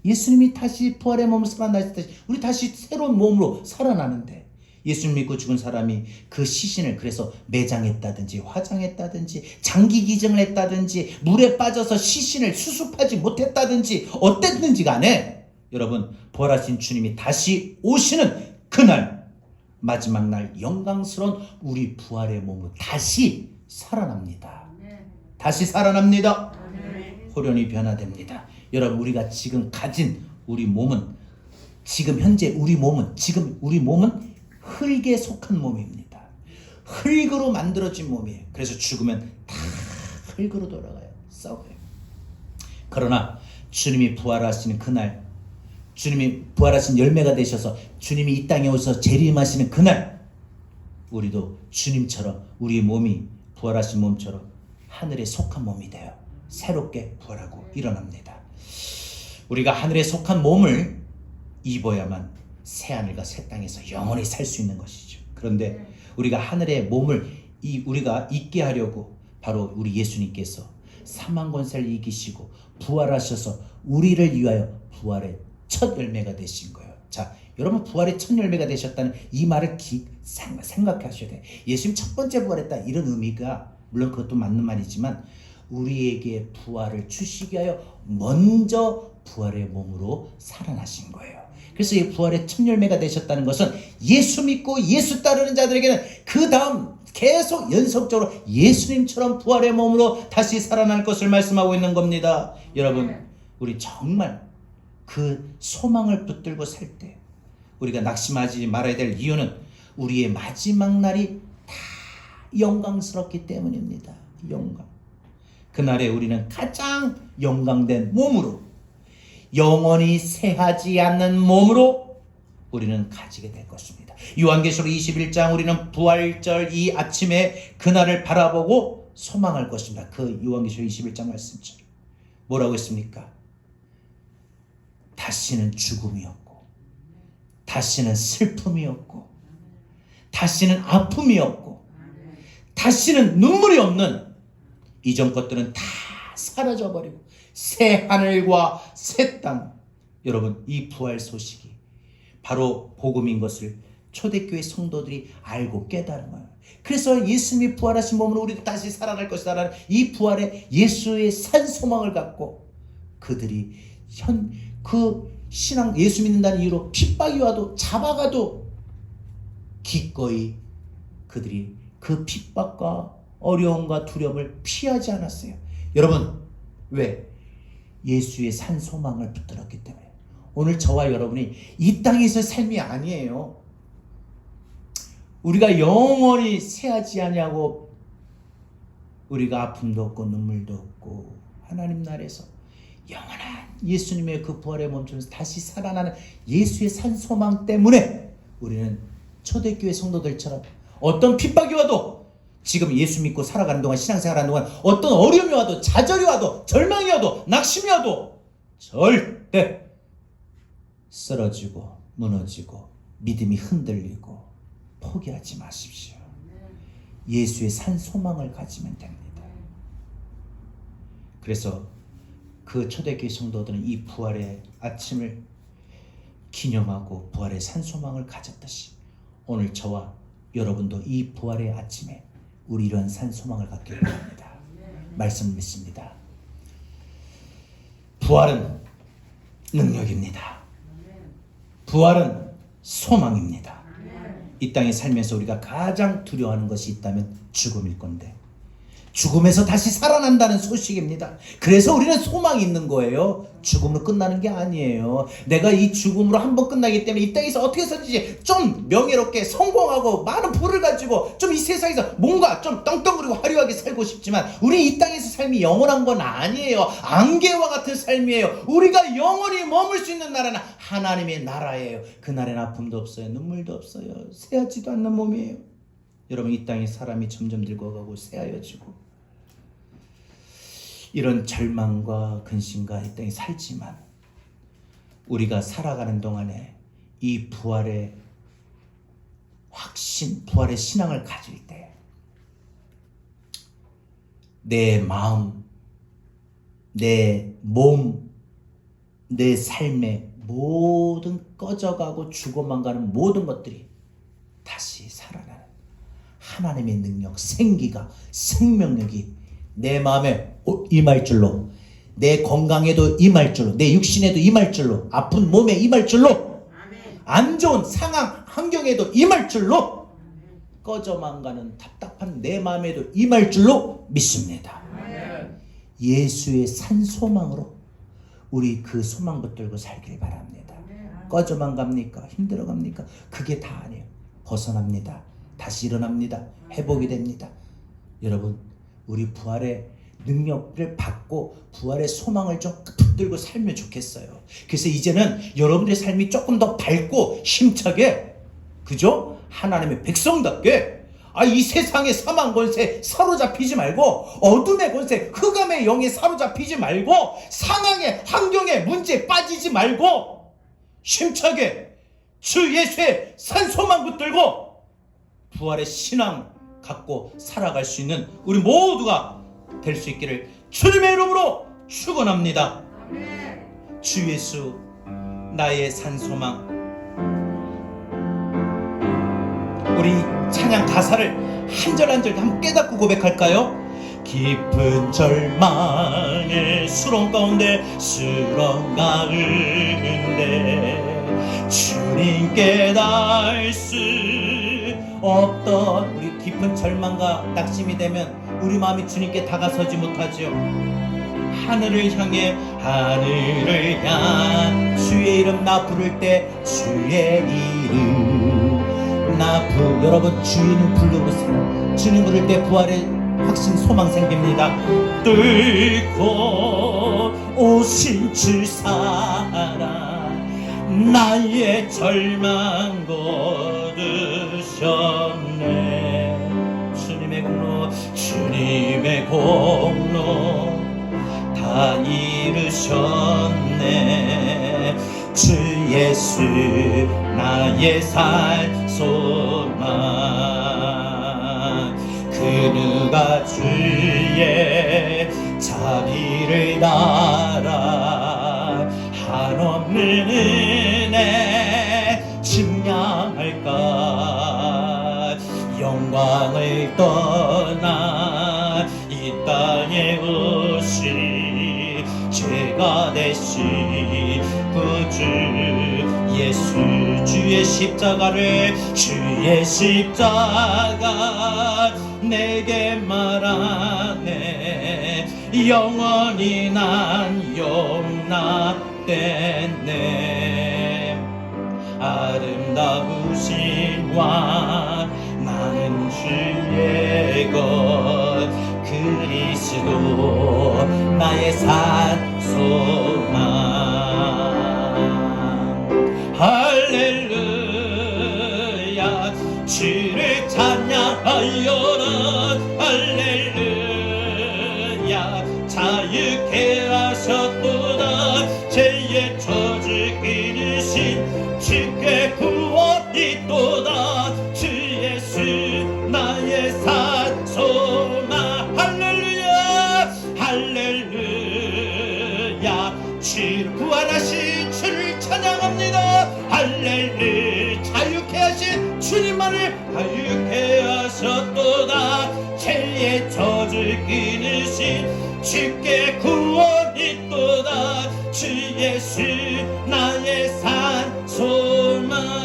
예수님이 다시 부활의 몸으로 살아나실 때 우리 다시 새로운 몸으로 살아나는데 예수님 믿고 죽은 사람이 그 시신을 그래서 매장했다든지 화장했다든지 장기 기증을 했다든지 물에 빠져서 시신을 수습하지 못했다든지 어땠든지 간에 여러분 부활하신 주님이 다시 오시는 그날 마지막 날 영광스러운 우리 부활의 몸으로 다시 살아납니다. 다시 살아납니다. 호련히 변화됩니다. 여러분 우리가 지금 가진 우리 몸은 지금 우리 몸은 흙에 속한 몸입니다. 흙으로 만들어진 몸이에요. 그래서 죽으면 다 흙으로 돌아가요. 썩어요. 그러나 주님이 부활하시는 그날 주님이 부활하신 열매가 되셔서 주님이 이 땅에 오셔서 재림하시는 그날 우리도 주님처럼 우리 몸이 부활하신 몸처럼 하늘에 속한 몸이 돼요. 새롭게 부활하고 일어납니다. 우리가 하늘에 속한 몸을 입어야만 새하늘과 새 땅에서 영원히 살 수 있는 것이죠. 그런데 우리가 하늘의 몸을 우리가 잊게 하려고 바로 우리 예수님께서 사망 권세를 이기시고 부활하셔서 우리를 위하여 부활의 첫 열매가 되신 거예요. 자, 여러분 부활의 첫 열매가 되셨다는 이 말을 생각하셔야 돼요. 예수님 첫 번째 부활했다 이런 의미가 물론 그것도 맞는 말이지만 우리에게 부활을 주시기 위하여 먼저 부활의 몸으로 살아나신 거예요. 그래서 이 부활의 첫 열매가 되셨다는 것은 예수 믿고 예수 따르는 자들에게는 그 다음 계속 연속적으로 예수님처럼 부활의 몸으로 다시 살아날 것을 말씀하고 있는 겁니다. 여러분, 우리 정말 그 소망을 붙들고 살 때 우리가 낙심하지 말아야 될 이유는 우리의 마지막 날이 다 영광스럽기 때문입니다. 영광. 그날에 우리는 가장 영광된 몸으로, 영원히 쇠하지 않는 몸으로 우리는 가지게 될 것입니다. 요한계시록 21장, 우리는 부활절 이 아침에 그날을 바라보고 소망할 것입니다. 그 요한계시록 21장 말씀처럼 뭐라고 했습니까? 다시는 죽음이 없고, 다시는 슬픔이 없고, 다시는 아픔이 없고, 다시는 눈물이 없는 이전 것들은 다 사라져버리고 새 하늘과 새 땅. 여러분, 이 부활 소식이 바로 복음인 것을 초대교회 성도들이 알고 깨달은 거예요. 그래서 예수님이 부활하신 몸으로 우리도 다시 살아날 것이다라는 이 부활의 예수의 산 소망을 갖고 그들이 그 신앙, 예수 믿는다는 이유로 핍박이 와도 잡아가도 기꺼이 그들이 그 핍박과 어려움과 두려움을 피하지 않았어요. 여러분, 왜? 예수의 산 소망을 붙들었기 때문에. 오늘 저와 여러분이 이 땅에서 삶이 아니에요. 우리가 영원히 쇠하지 아니하고 우리가 아픔도 없고 눈물도 없고 하나님 나라에서 영원한 예수님의 그 부활에 멈추면서 다시 살아나는 예수의 산 소망 때문에 우리는 초대교회 성도들처럼 어떤 핍박이 와도 지금 예수 믿고 살아가는 동안, 신앙생활하는 동안 어떤 어려움이 와도, 좌절이 와도, 절망이 와도, 낙심이 와도 절대 쓰러지고 무너지고 믿음이 흔들리고 포기하지 마십시오. 예수의 산 소망을 가지면 됩니다. 그래서 그 초대교회 성도들은 이 부활의 아침을 기념하고 부활의 산 소망을 가졌듯이 오늘 저와 여러분도 이 부활의 아침에 우리 이런 산 소망을 갖기를 바랍니다. 말씀 믿습니다. 부활은 능력입니다. 부활은 소망입니다. 이 땅에 살면서 우리가 가장 두려워하는 것이 있다면 죽음일 건데 죽음에서 다시 살아난다는 소식입니다. 그래서 우리는 소망이 있는 거예요. 죽음으로 끝나는 게 아니에요. 내가 이 죽음으로 한번 끝나기 때문에 이 땅에서 어떻게 해서든지 좀 명예롭게 성공하고 많은 부를 가지고 좀 이 세상에서 뭔가 좀 떵떵거리고 화려하게 살고 싶지만 우리 이 땅에서 삶이 영원한 건 아니에요. 안개와 같은 삶이에요. 우리가 영원히 머물 수 있는 나라는 하나님의 나라예요. 그날엔 아픔도 없어요. 눈물도 없어요. 쇠하지도 않는 몸이에요. 여러분, 이 땅에 사람이 점점 늙어가고 쇠하여지고 이런 절망과 근심과 이 땅에 살지만 우리가 살아가는 동안에 이 부활의 확신, 부활의 신앙을 가질 때 내 마음, 내 몸, 내 삶의 모든 꺼져가고 죽어만 가는 모든 것들이 다시 살아나는 하나님의 능력, 생기가, 생명력이 내 마음에 임할 줄로, 내 건강에도 임할 줄로, 내 육신에도 임할 줄로, 아픈 몸에 임할 줄로, 안 좋은 상황, 환경에도 임할 줄로, 꺼져만 가는 답답한 내 마음에도 임할 줄로 믿습니다. 예수의 산 소망으로 우리 그 소망 붙들고 살길 바랍니다. 꺼져만 갑니까? 힘들어 갑니까? 그게 다 아니에요. 벗어납니다. 다시 일어납니다. 회복이 됩니다. 여러분, 우리 부활의 능력을 받고 부활의 소망을 좀 붙들고 살면 좋겠어요. 그래서 이제는 여러분들의 삶이 조금 더 밝고 힘차게, 그죠? 하나님의 백성답게 이 세상의 사망 권세 사로잡히지 말고, 어둠의 권세, 흑암의 영에 사로잡히지 말고, 상황의 환경의 문제에 빠지지 말고 힘차게 주 예수의 산 소망 붙들고 부활의 신앙 갖고 살아갈 수 있는 우리 모두가 될 수 있기를 주님의 이름으로 축원합니다. 주 예수, 나의 산 소망. 우리 찬양 가사를 한 절 한 절 한번 깨닫고 고백할까요? 깊은 절망의 수렁 가운데 주님께 닿을 수 어떤 우리 깊은 절망과 낙심이 되면 우리 마음이 주님께 다가서지 못하지요. 하늘을 향해 주의 이름 나 부를 때 주의 이름 여러분 주인을 부르세요. 주님 부를 때 부활의 확신 소망 생깁니다. 뚫고 오신 주 사랑 나의 절망 거두셨네. 주님의 공로 다 이루셨네. 주 예수 나의 살 소망 그 누가 주의 자비를 따라 한없는 은혜 측량할까. 영광을 떠나 이 땅에 오시 죄가 되신 구주 예수 주의 십자가 내게 말하네. 영원히 난 용납됐네. 아름다우신 왕 나는 주의 것 그리스도 나의 산 소망. 할렐루야 주를 찬양하여라. 할렐루야 자유케 하셨도다. 죄의 저주 끊으신 주께 구원이 있도다. 주 예수 나의 산 소망. 할렐루야 할렐루야 주 부활하신 주를 찬양합니다. 할렐루야 자유케 하신 주님만을 자유케 하셨도다. 죄의 저주 끊으신 주께 구원이 있도다. 주 예수 나의 산 소망.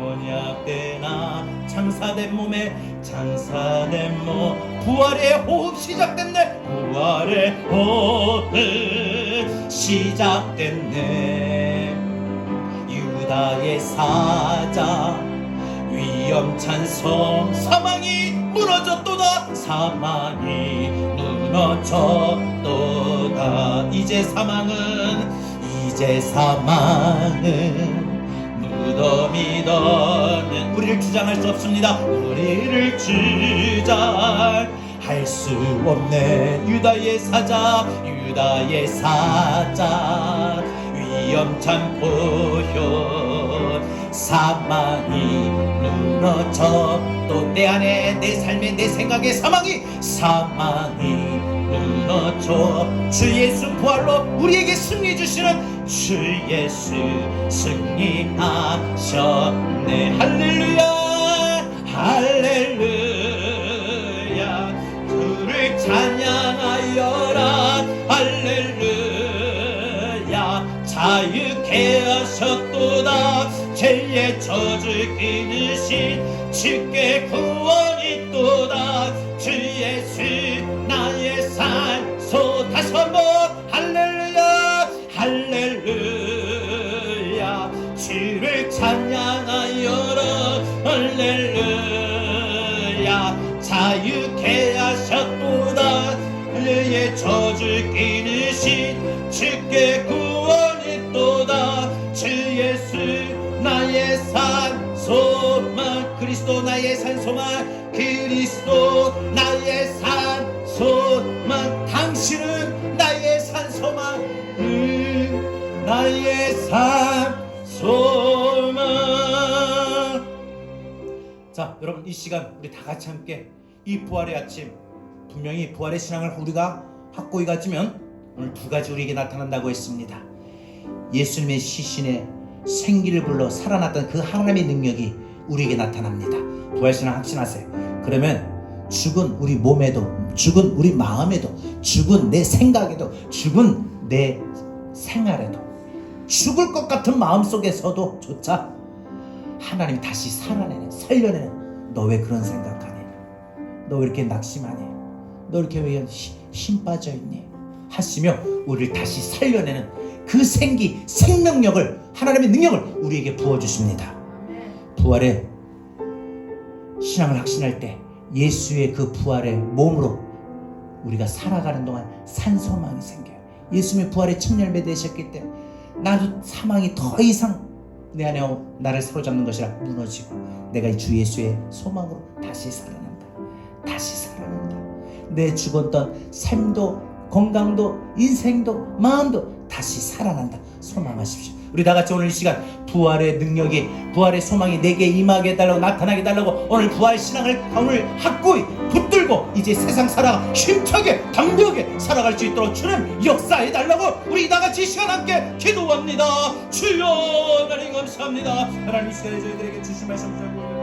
언약되나 장사된 몸에 장사된 몸 부활의 호흡 시작됐네. 부활의 호흡 시작됐네. 유다의 사자 위험찬 섬 사망이 무너졌도다. 사망이 무너졌도다. 이제 사망은 무덤이 더는 우리를 주장할 수 없습니다. 우리를 주장할 수 없네. 유다의 사자 위험찬 보혈 사망이 무너져 또 내 안에 내 삶에 내 생각에 사망이 무너져 주 예수 부활로 우리에게 승리 주시는 주 예수 승리하셨네. 할렐루야 할렐루야 주를 찬양하여라. 할렐루야 자유케 하셨도다. 죄의 저주 끊으신 주께 구원이 있도다. 주 예수 나의 산소. 다시 한번 할렐루야 할렐루야 주를 찬양하여라. 할렐루야 자유케 하셨도다. 죄의 저주 끊으신 주께 구원이 있도다. 주 예수 나의 산 소망. 그리스도 나의 산 소망. 그리스도 나의 산 소망. 당신은 나의 산 소망. 나의 산 소망. 자 여러분 이 시간 우리 다 같이 함께 이 부활의 아침 분명히 부활의 신앙을 우리가 확고히 가지면 오늘 두 가지 우리에게 나타난다고 했습니다. 예수님의 시신에 생기를 불러 살아났던 그 하나님의 능력이 우리에게 나타납니다. 부활신앙 확신하세요. 그러면 죽은 우리 몸에도, 죽은 우리 마음에도, 죽은 내 생각에도, 죽은 내 생활에도, 죽을 것 같은 마음속에서도 조차 하나님이 다시 살려내는, 너 왜 그런 생각하니? 너 왜 이렇게 낙심하니? 너 이렇게 왜 힘 빠져있니? 하시며 우리를 다시 살려내는 그 생명력을, 하나님의 능력을 우리에게 부어주십니다. 부활의 신앙을 확신할 때 예수의 그 부활의 몸으로 우리가 살아가는 동안 산소망이 생겨요. 예수님의 부활의 첫 열매 되셨기 때문에 나도 사망이 더 이상 내 안에 나를 사로잡는 것이라 무너지고, 내가 주 예수의 소망으로 다시 살아난다. 다시 살아난다. 내 죽었던 삶도 건강도 인생도 마음도 다시 살아난다. 소망하십시오. 우리 다 같이 오늘 이 시간 부활의 능력이, 부활의 소망이 내게 임하게 해달라고, 나타나게 해달라고, 오늘 부활 신앙을 오늘 확고히 붙들고 이제 세상 살아가 힘차게 담대하게 살아갈 수 있도록 주님 역사해달라고 우리 다 같이 이 시간 함께 기도합니다. 주여 하나님 감사합니다. 하나님 이 시간에 저희들에게 주신 말씀 붙들고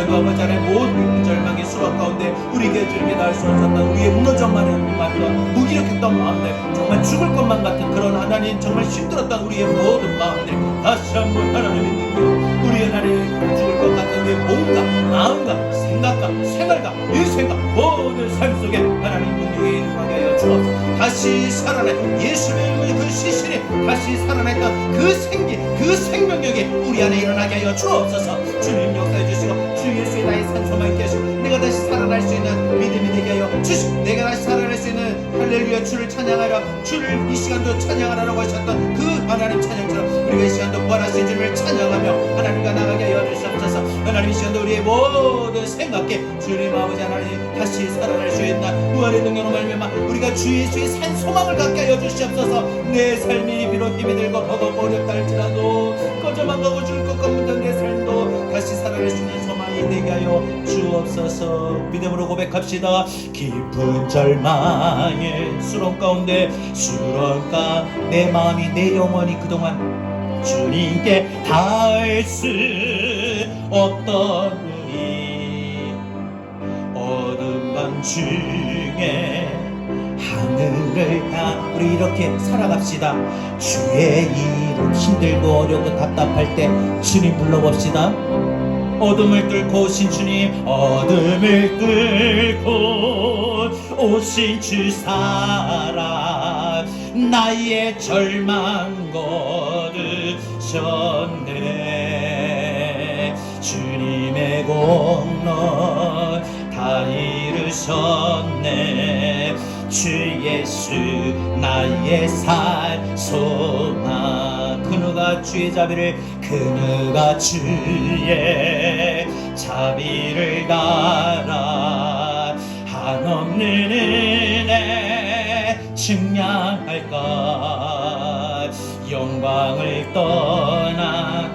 아버지 하나님 모든 절망의 수박 가운데 우리에게 주님께 나을 수 없었던 우리의 무너져만한 마음과 무기력했던 마음들, 정말 죽을 것만 같은 그런 하나님 정말 힘들었던 우리의 모든 마음들 다시 한번 하나님의 능력, 우리 하나님 죽을 것 같은 우리의 몸과 마음과 생각과 생활과 인생과 모든 삶 속에 하나님 능력에 임하게 하여 주옵소서. 다시 살아난 예수님의 그 시신이 다시 살아났던 그 생기, 그 생명력이 우리 안에 일어나게 하여 주옵소서. 주님 역사해 주시고 주 예수의 나의 산소망이 되시고 내가 다시 살아날 수 있는 믿음이 되게 하여 주시고, 내가 다시 살아날 수 있는 할렐루야 주를 찬양하여 주를 이 시간도 찬양하라고 하셨던 그 하나님 찬양처럼 우리가 이 시간도 부활하신 주님을 찬양하며 하나님과 나가게 하여 주시옵소서. 하나님 이 시간도 우리의 모든 생각에 주님 아버지 하나님 다시 살아날 수 있는 부활의 능력으로 말미암아 우리가 주 예수의 산 소망을 갖게 하여 주시옵소서. 내 삶이 비록 힘이 들고 버겁고 어렵다 할지라도 꺼져만 가고 죽을 것 같은 내 삶도 다시 살아날 수 있는 소망이 되게 하여 주옵소서. 믿음으로 고백합시다. 깊은 절망의 수렁 가운데 수렁가 내 마음이 내 영혼이 그동안 주님께 닿을 수 없던 우리 어둠 밤 중에 하늘을 향 우리 이렇게 살아갑시다. 주의 이름 힘들고 어렵고 답답할 때 주님 불러봅시다. 어둠을 뚫고 오신 주님, 어둠을 뚫고 오신 주 사랑 나의 절망 거두셨네. 주님의 공로 다 이루셨네. 주 예수 나의 살 소망. 그 누가 주의 자비를, 그 누가 주의 자비를 따라 한없는 은혜 측량할까. 영광을 떠나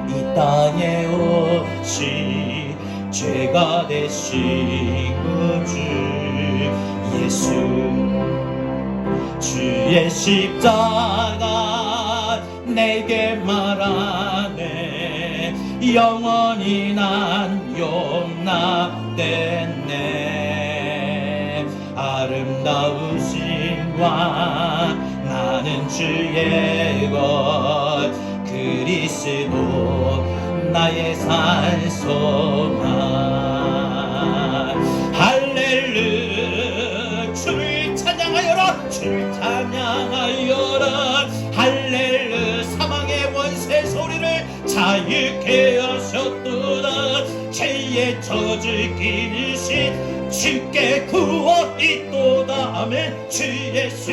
이 땅에 오시 죄가 되신 주 예수, 주의 십자가 내게 말하네. 영원히 난 용납됐네. 아름다우신 왕 나는 주의 것 그리스도 나의 산 소망. 할렐루야 주를 찬양하여라. 주를 찬양하여라. 할렐루야 사망의 원세 소리를 자유케 하셨도다. 죄의 저주 기르신 주께 구원있도다. 아멘. 주 예수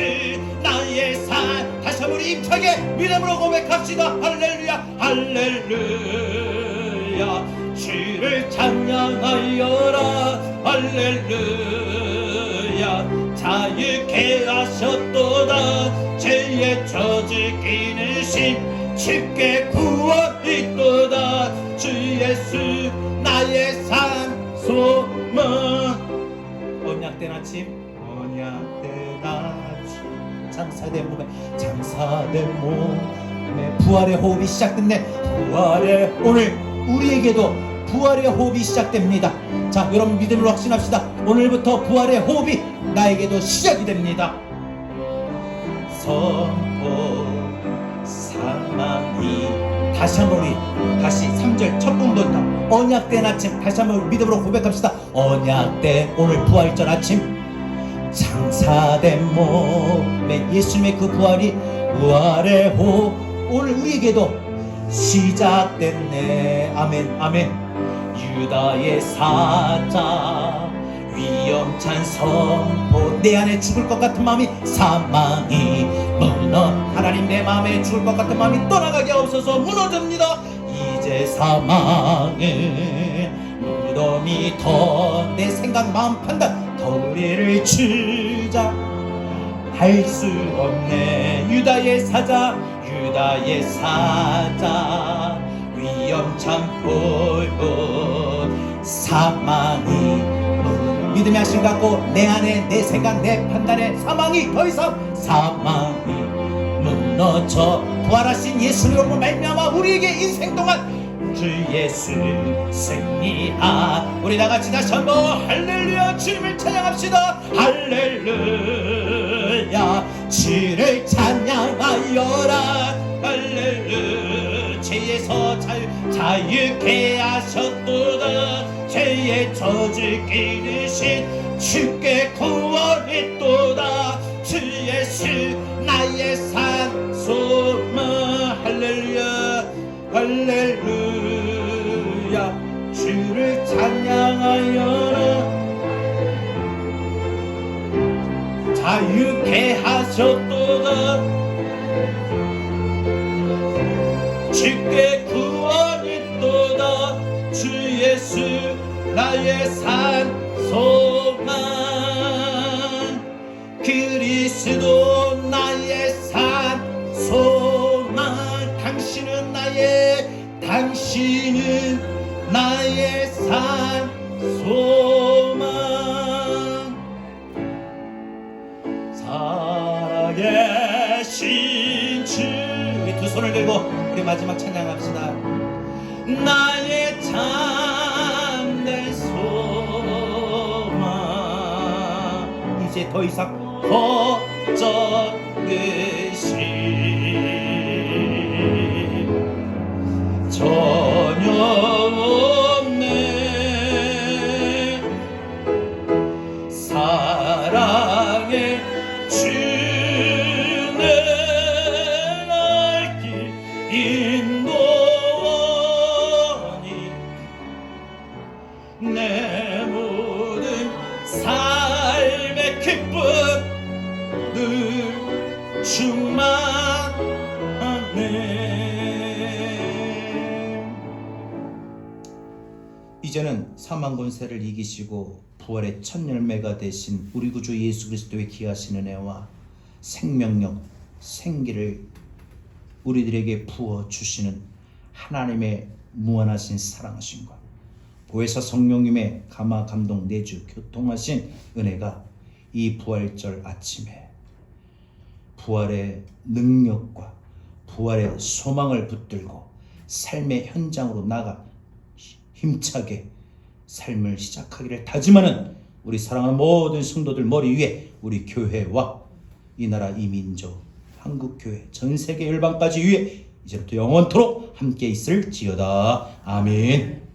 나의 산. 다시 한번 힘차게 믿음으로 고백합시다. 할렐루야 할렐루야 주를 찬양하여라. 할렐루야 자유케 하셨도다. 죄의 저주 기르신 주께 구원있도다. 주 예수 나의 산 소망. 언약된 아침, 언약된 아침, 장사된 몸에 부활의 호흡이 시작됐네. 부활의, 오늘 우리에게도 부활의 호흡이 시작됩니다. 자, 여러분 믿음으로 확신합시다. 오늘부터 부활의 호흡이 나에게도 시작이 됩니다. 선포 사망이, 다시 한번 우리 다시 3절 첫 부분부터 언약된 아침 다시 한번 믿음으로 고백합시다. 언약된 오늘 부활절 아침, 장사된 몸에 예수님의 그 부활의 호흡 오늘 우리에게도 시작됐네. 아멘 아멘. 유다의 사자 위험찬 선포, 내 안에 죽을 것 같은 마음이 사망이 무너, 하나님 내 마음에 죽을 것 같은 마음이 떠나가게 없어서 무너집니다. 이제 사망의 무덤이 더 내 생각 마음 판단 더 우리를 주자 할 수 없네. 유다의 사자 위험찬 포효 사망이 믿음의 하심 갖고 내 안에 내 생각 내 판단에 사망이 더 이상 사망이 무너져 부활하신 예수님으로 말미암아 우리에게 인생 동안 주 예수 승리하. 우리 다같이 다시 한번 할렐루야 주님을 찬양합시다. 할렐루야 주를 찬양하여라. 할렐루야 죄에서 자유케 하셨도다. 죄의 저주 끼르신 주께 구원했도다. 주 예수 나의 산 소망. 할렐루야 할렐루야 주를 찬양하여라. 자유케 하셨도다. 주께 구원했도다. 주 예수 나의 산 소망. 그리스도 나의 산 소망. 당신은 나의 산 소망. 살아계신 주, 우리 두 손을 들고 우리 마지막 찬양합시다. 나의 참된 소망. 이제 더 이상 걱정되시 전혀 없네. 사랑의 주 내 날 길 인도하니 내 모든 삶의 기쁨 늘 충만하네. 이제는 사망 권세를 이기시고 부활의 첫 열매가 되신 우리 구주 예수 그리스도의 귀하신 은혜와 생명력, 생기를 우리들에게 부어주시는 하나님의 무한하신 사랑하심과 보혜사 성령님의 감화 감동 내주 교통하신 은혜가 이 부활절 아침에 부활의 능력과 부활의 소망을 붙들고 삶의 현장으로 나가 힘차게 삶을 시작하기를 다짐하는 우리 사랑하는 모든 성도들 머리 위에 우리 교회와 이 나라 이 민족 한국교회 전세계 열방까지 위에 이제부터 영원토록 함께 있을지어다. 아멘.